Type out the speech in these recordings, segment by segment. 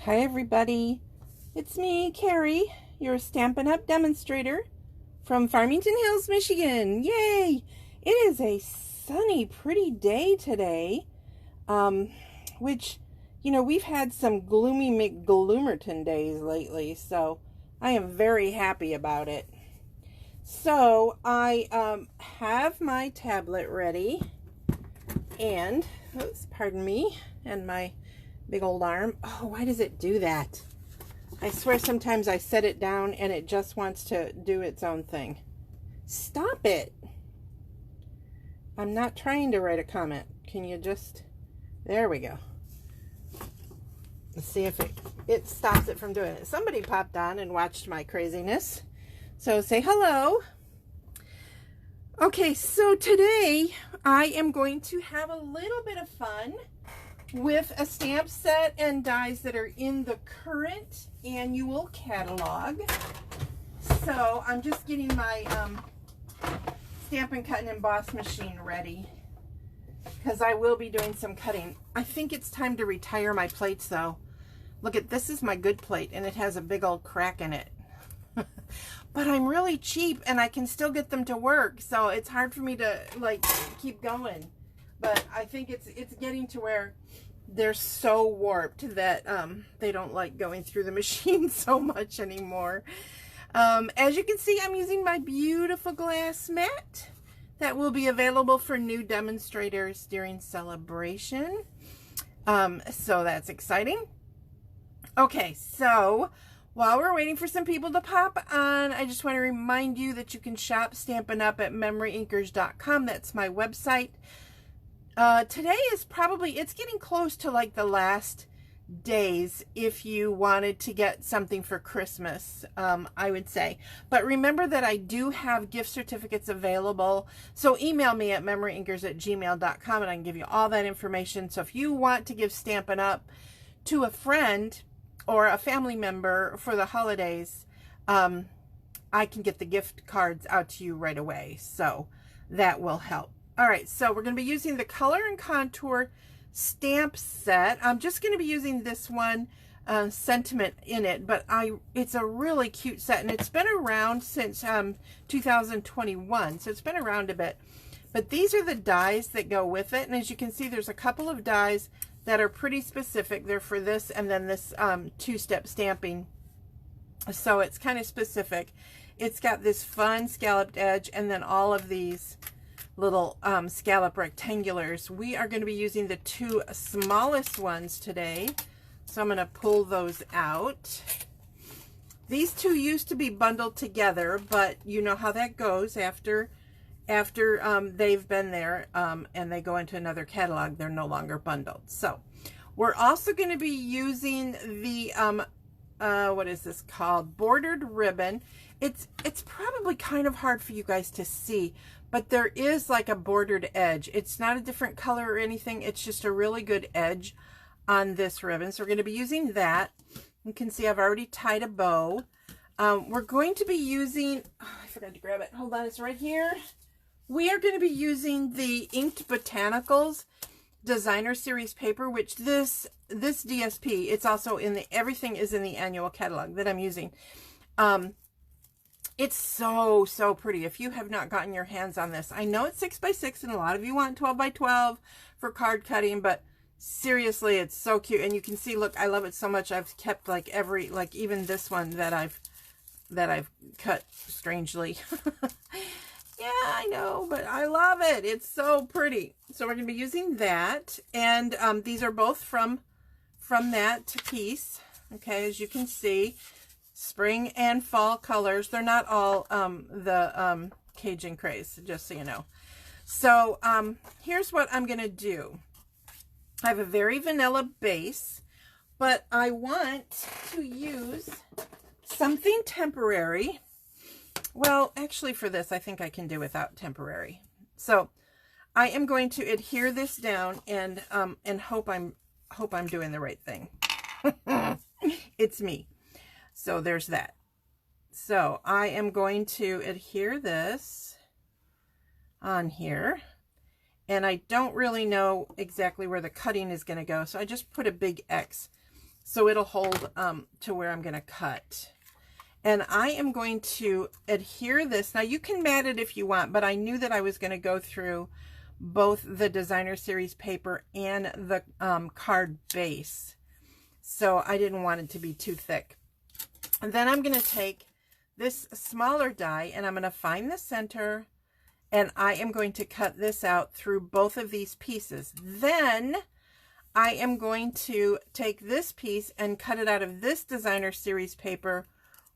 Hi everybody, it's me, Carrie, your Stampin' Up! Demonstrator from Farmington Hills, Michigan. Yay! It is a sunny, pretty day today, which, you know, we've had some gloomy McGloomerton days lately, so I am very happy about it. So I have my tablet ready, and, oops, pardon me, and my big old arm. Oh, why does it do that? I swear sometimes I set it down and it just wants to do its own thing. Stop it. I'm not trying to write a comment. Can you just... There we go. Let's see if it stops it from doing it. Somebody popped on and watched my craziness. So say hello. Okay, so today I am going to have a little bit of fun with a stamp set and dies that are in the current annual catalog. So I'm just getting my Stampin' Cut and Emboss machine ready because I will be doing some cutting. I think it's time to retire my plates though. Look at this, is my good plate and it has a big old crack in it. But I'm really cheap and I can still get them to work, so it's hard for me to like keep going. But I think it's getting to where they're so warped that they don't like going through the machine so much anymore. As you can see, I'm using my beautiful glass mat that will be available for new demonstrators during celebration. So that's exciting. Okay, so while we're waiting for some people to pop on, I just want to remind you that you can shop Stampin' Up! At MemoryINKers.com. That's my website. Today is probably, it's getting close to like the last days if you wanted to get something for Christmas, I would say. But remember that I do have gift certificates available. So email me at MemoryINKers@gmail.com and I can give you all that information. So if you want to give Stampin' Up! To a friend or a family member for the holidays, I can get the gift cards out to you right away. So that will help. All right, so we're going to be using the Color and Contour stamp set. I'm just going to be using this one, Sentiment in it, but it's a really cute set, and it's been around since 2021, so it's been around a bit. But these are the dies that go with it, and as you can see, there's a couple of dies that are pretty specific. They're for this and then this two-step stamping, so it's kind of specific. It's got this fun scalloped edge and then all of these little scallop rectangulars. We are going to be using the two smallest ones today, so I'm going to pull those out. These two used to be bundled together, but you know how that goes after they've been there and they go into another catalog, they're no longer bundled. So we're also going to be using the what is this called, bordered ribbon. It's probably kind of hard for you guys to see, but there is like a bordered edge. It's not a different color or anything. It's just a really good edge on this ribbon. So we're going to be using that. You can see I've already tied a bow. We're going to be using, oh, I forgot to grab it. Hold on, it's right here. We are going to be using the Inked Botanicals Designer Series paper, which this DSP, it's also in the, everything is in the annual catalog that I'm using. It's so pretty. If you have not gotten your hands on this, I know it's 6x6 and a lot of you want 12x12 for card cutting, but seriously, it's so cute. And you can see, look, I love it so much. I've kept like every, like even this one that I've cut strangely. Yeah, I know, but I love it. It's so pretty. So we're going to be using that. And these are both from that piece. Okay, as you can see, spring and fall colors. They're not all the Cajun Craze, just so you know. So here's what I'm going to do. I have a very vanilla base, but I want to use something temporary. Well, actually for this, I think I can do without temporary. So I am going to adhere this down and hope I'm doing the right thing. It's me. So there's that. So I am going to adhere this on here, and I don't really know exactly where the cutting is going to go, so I just put a big X. so it'll hold to where I'm going to cut. And I am going to adhere this. Now you can mat it if you want, but I knew that I was going to go through both the designer series paper and the card base. So I didn't want it to be too thick. And then I'm going to take this smaller die and I'm going to find the center and I am going to cut this out through both of these pieces. Then I am going to take this piece and cut it out of this designer series paper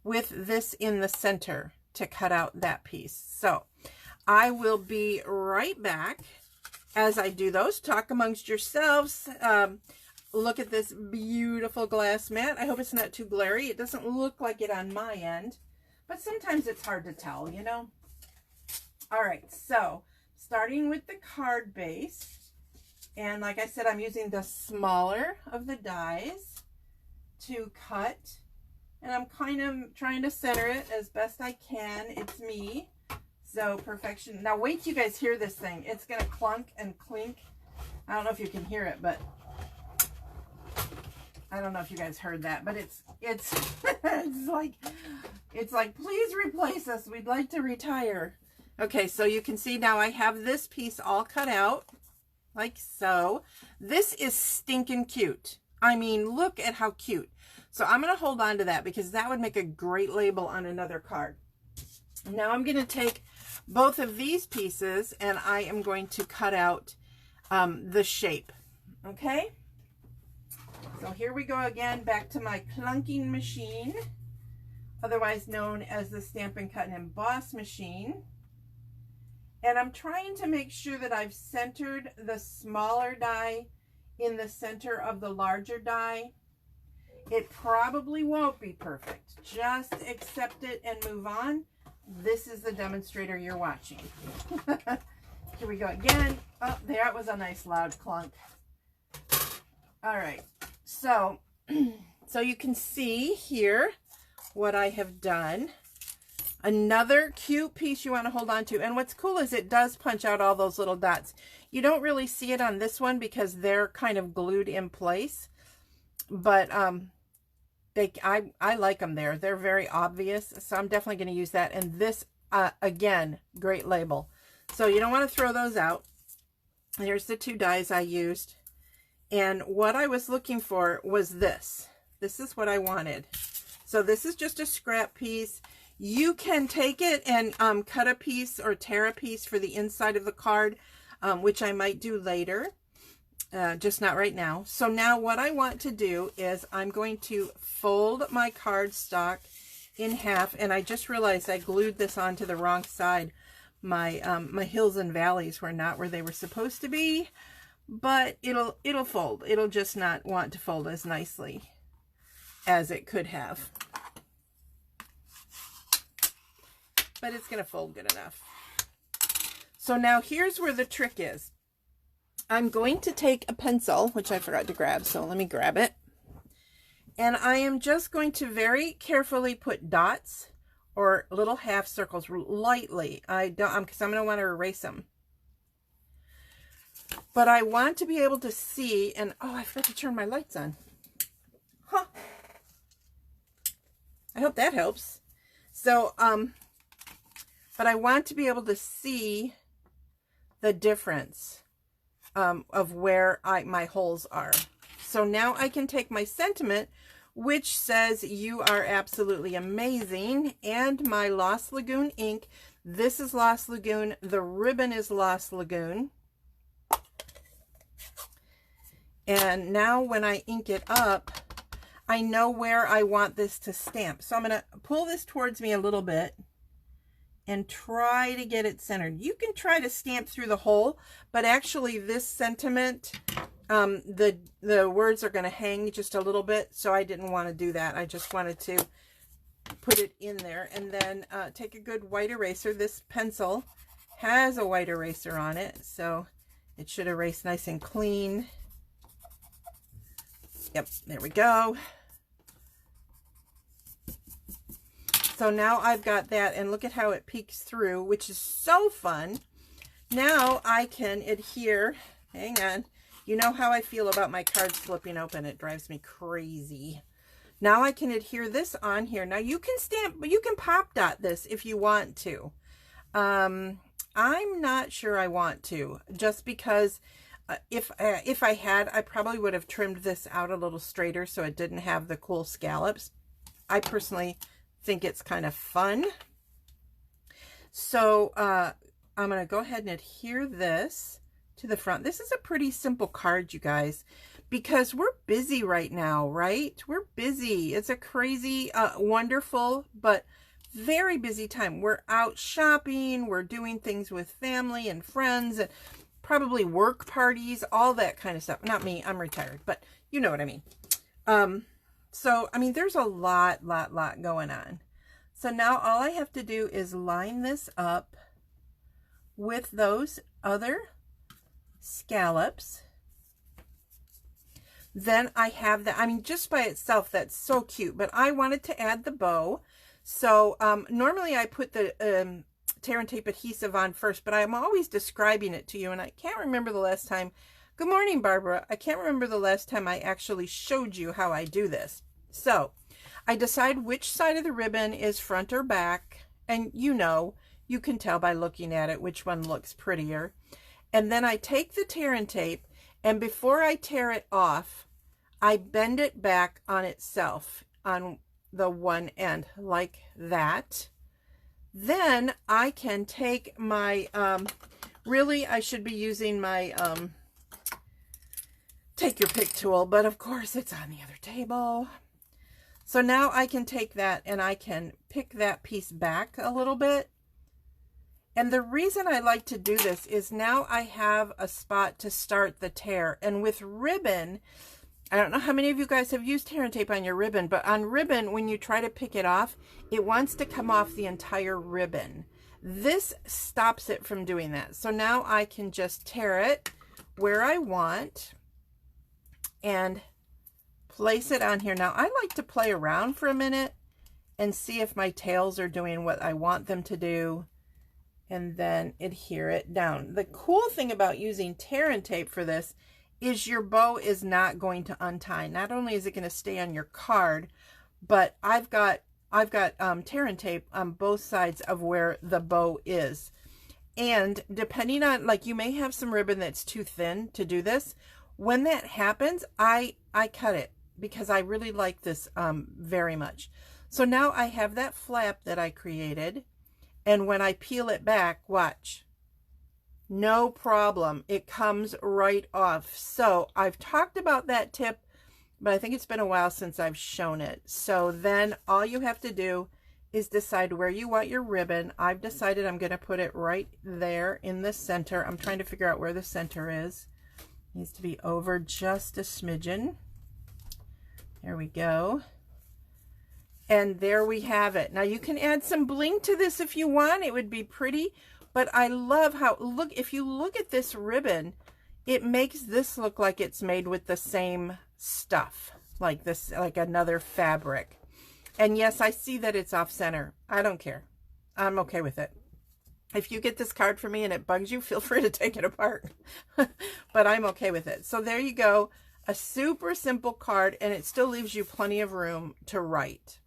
with this in the center to cut out that piece. So I will be right back as I do those. Talk amongst yourselves. Look at this beautiful glass mat. I hope it's not too glary. It doesn't look like it on my end, but sometimes it's hard to tell, you know. All right, so starting with the card base, and like I said, I'm using the smaller of the dies to cut. And I'm kind of trying to center it as best I can. It's me. So perfection. Now wait till you guys hear this thing. It's going to clunk and clink. I don't know if you can hear it, but I don't know if you guys heard that, but it's like, please replace us. We'd like to retire. Okay, so you can see now I have this piece all cut out like so. This is stinking cute. I mean, look at how cute. So I'm going to hold on to that because that would make a great label on another card. Now I'm going to take both of these pieces and I am going to cut out the shape. Okay. So here we go again, back to my clunking machine, otherwise known as the Stampin' Cut and Emboss machine. And I'm trying to make sure that I've centered the smaller die in the center of the larger die. It probably won't be perfect. Just accept it and move on. This is the demonstrator you're watching. Here we go again. Oh, there was a nice loud clunk. All right. So you can see here what I have done. Another cute piece you want to hold on to. And what's cool is it does punch out all those little dots. You don't really see it on this one because they're kind of glued in place. But I like them there. They're very obvious. So I'm definitely going to use that. And this, again, great label. So you don't want to throw those out. Here's the two dies I used. And what I was looking for was this. This is what I wanted. So this is just a scrap piece. You can take it and cut a piece or tear a piece for the inside of the card, which I might do later. Just not right now. So now what I want to do is I'm going to fold my cardstock in half, and I just realized I glued this onto the wrong side. My my hills and valleys were not where they were supposed to be, but it'll fold. It'll just not want to fold as nicely as it could have. But it's going to fold good enough. So now here's where the trick is. I'm going to take a pencil, which I forgot to grab, so let me grab it. And I am just going to very carefully put dots or little half circles lightly. Because I'm going to want to erase them. But I want to be able to see, and oh, I forgot to turn my lights on. Huh. I hope that helps. So, but I want to be able to see the difference of where my holes are. So now I can take my sentiment, which says you are absolutely amazing, and my Lost Lagoon ink. This is Lost Lagoon. The ribbon is Lost Lagoon. And now when I ink it up, I know where I want this to stamp. So I'm going to pull this towards me a little bit and try to get it centered. You can try to stamp through the hole, but actually this sentiment, the words are going to hang just a little bit, so I didn't want to do that. I just wanted to put it in there. And then take a good white eraser. This pencil has a white eraser on it, so it should erase nice and clean. Yep, there we go. So now I've got that, and look at how it peeks through, which is so fun. Now I can adhere, hang on, You know how I feel about my cards slipping open. It drives me crazy. Now I can adhere this on here. Now you can you can pop dot this if you want to. I'm not sure I want to, just because if I had, I probably would have trimmed this out a little straighter so it didn't have the cool scallops. I personally think it's kind of fun. So I'm going to go ahead and adhere this to the front. This is a pretty simple card, you guys, because we're busy right now, right? We're busy. It's a crazy, wonderful, but very busy time. We're out shopping. We're doing things with family and friends, and probably work parties, all that kind of stuff. Not me, I'm retired, but you know what I mean. So, I mean, there's a lot going on. So now all I have to do is line this up with those other scallops. Then I have that. I mean, just by itself, that's so cute, but I wanted to add the bow. So normally I put the tear and tape adhesive on first, but I'm always describing it to you, and I can't remember the last time. Good morning, Barbara. I can't remember the last time I actually showed you how I do this. So I decide which side of the ribbon is front or back, and you know, you can tell by looking at it which one looks prettier. And then I take the tear and tape, and before I tear it off, I bend it back on itself on the one end like that. Then I can take my, really I should be using my take your pick tool, but of course it's on the other table. So now I can take that and I can pick that piece back a little bit. And the reason I like to do this is now I have a spot to start the tear. And with ribbon, I don't know how many of you guys have used tear and tape on your ribbon, but on ribbon, when you try to pick it off, it wants to come off the entire ribbon. This stops it from doing that. So now I can just tear it where I want and place it on here. Now I like to play around for a minute and see if my tails are doing what I want them to do, and then adhere it down. The cool thing about using tear and tape for this is your bow is not going to untie. Not only is it going to stay on your card, but I've got tear and tape on both sides of where the bow is. And depending on, like, you may have some ribbon that's too thin to do this. When that happens, I cut it because I really like this very much. So now I have that flap that I created, and when I peel it back, watch. No problem. It comes right off. So I've talked about that tip, but I think it's been a while since I've shown it. So then all you have to do is decide where you want your ribbon. I've decided I'm going to put it right there in the center. I'm trying to figure out where the center is. It needs to be over just a smidgen. There we go. And there we have it. Now you can add some bling to this if you want. It would be pretty. But I love how, look, if you look at this ribbon, it makes this look like it's made with the same stuff, like this, like another fabric. And yes, I see that it's off center. I don't care. I'm okay with it. If you get this card for me and it bugs you, feel free to take it apart. But I'm okay with it. So there you go. A super simple card, and it still leaves you plenty of room to write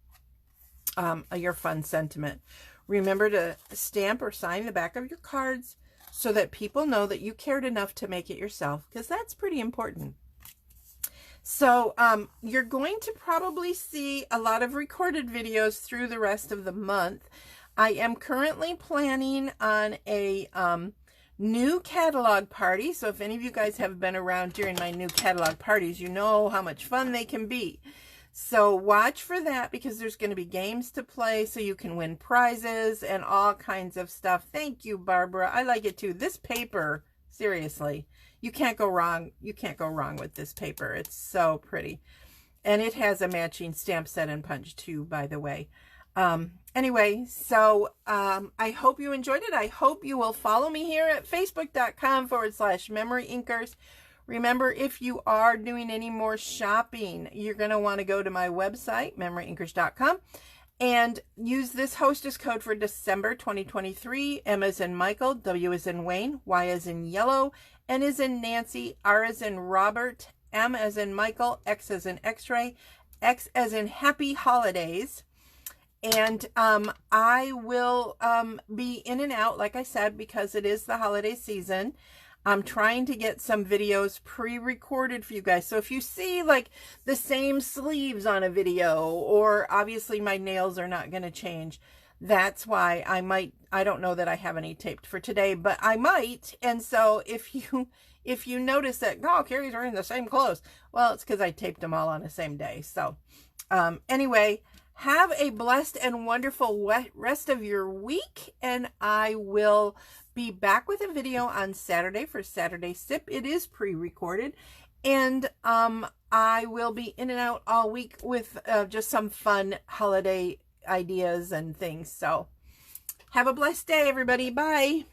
your fun sentiment. Remember to stamp or sign the back of your cards so that people know that you cared enough to make it yourself, because that's pretty important. So you're going to probably see a lot of recorded videos through the rest of the month. I am currently planning on a new catalog party. So if any of you guys have been around during my new catalog parties, you know how much fun they can be. So watch for that, because there's going to be games to play so you can win prizes and all kinds of stuff. Thank you, Barbara. I like it too. This paper, seriously, you can't go wrong. You can't go wrong with this paper. It's so pretty. And it has a matching stamp set and punch too, by the way. Anyway, so I hope you enjoyed it. I hope you will follow me here at facebook.com/MemoryInkers. Remember, if you are doing any more shopping, you're going to want to go to my website, MemoryInkers.com, And use this hostess code for December 2023. M as in Michael, W as in Wayne, Y as in yellow, N as in Nancy, R as in Robert, M as in Michael, X as in X-ray, X as in happy holidays. And I will be in and out, like I said, because it is the holiday season. I'm trying to get some videos pre-recorded for you guys. So if you see like the same sleeves on a video, or obviously my nails are not going to change, that's why I don't know that I have any taped for today, but I might. And so if you notice that, oh, Carrie's wearing the same clothes, well, it's because I taped them all on the same day. So anyway, have a blessed and wonderful rest of your week, and I will be back with a video on Saturday for Saturday Sip. It is pre-recorded, and I will be in and out all week with just some fun holiday ideas and things. So have a blessed day, everybody. Bye.